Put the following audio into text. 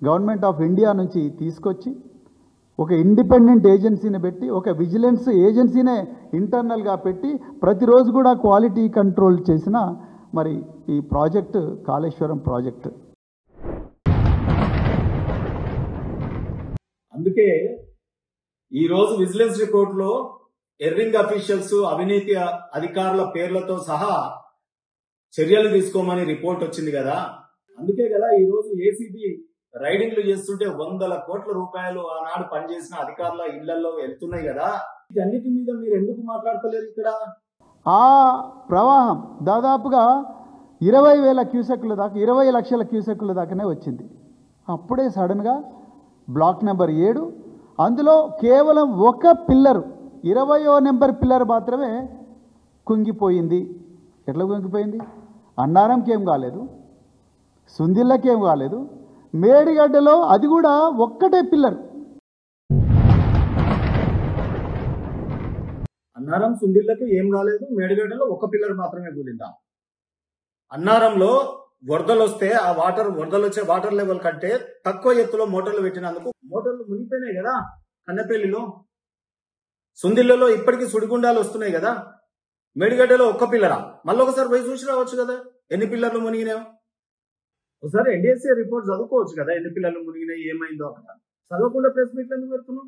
Government of India నుంచి తీసుకొచ్చి ఒక ఇండిపెండెంట్ ఏజెన్సీని పెట్టి ఒక విజిలెన్స్ ఏజెన్సీనే ఇంటర్నల్గా పెట్టి ప్రతిరోజు కూడా క్వాలిటీ కంట్రోల్ చేసిన మరి ఈ ప్రాజెక్టు కాళేశ్వరం ప్రాజెక్టు. అందుకే ఈరోజు విజిలెన్స్ రిపోర్ట్లో ఎర్రింగ్ అఫీషియల్స్ అవినీతి అధికారుల పేర్లతో సహా చర్యలు తీసుకోమని రిపోర్ట్ వచ్చింది కదా. అందుకే కదా ఈరోజు ఏసీబీ రైడింగ్లు చేస్తుంటే 100 కోట్ల రూపాయలు ఆనాడు పనిచేసిన అధికారుల ఇళ్లలో వెళ్తున్నాయి కదా. వీటన్నిటి మీద మీరు ఎందుకు మాట్లాడతలేరు? ఇక్కడ ఆ ప్రవాహం దాదాపుగా 20,000 క్యూసెక్ల దాకా 20 లక్షల క్యూసెక్ల దాకానే వచ్చింది. అప్పుడే సడన్గా బ్లాక్ నెంబర్ 7 అందులో కేవలం ఒక పిల్లరు 20వ నెంబర్ పిల్లర్ మాత్రమే కుంగిపోయింది. ఎట్లా కుంగిపోయింది? అన్నారంకి ఏం కాలేదు, సుందిళ్ళకి ఏం కాలేదు, మేడిగడ్డలో అది కూడా ఒక్కటే పిల్లర్. అన్నారం సుందిళ్ళకి ఏం కాలేదు, మేడిగడ్డలో ఒక పిల్లర్ మాత్రమే కూలిందా? అన్నారంలో వరదలు వస్తే ఆ వరదలు వచ్చే వాటర్ లెవెల్ కంటే తక్కువ ఎత్తులో మోటార్లు పెట్టినందుకు మోటార్లు మునిగిపోయినాయి కదా. కన్నెపల్లిలో సుందిళ్ళలో ఇప్పటికీ సుడిగుండాలు వస్తున్నాయి కదా. మేడిగడ్డలో ఒక్క పిల్లరా? మళ్ళీ ఒకసారి పోయి చూసి రావచ్చు కదా ఎన్ని పిల్లర్లు మునిగినాయో. ఒకసారి ఎన్డీఎస్ఏ రిపోర్ట్ చదువుకోవచ్చు కదా, ఎన్ని పిల్లర్లు మునిగినాయి ఏమైందో. అక్కడ చదవకుండా ప్రెస్ మీట్లు ఎందుకు పెడుతున్నాం?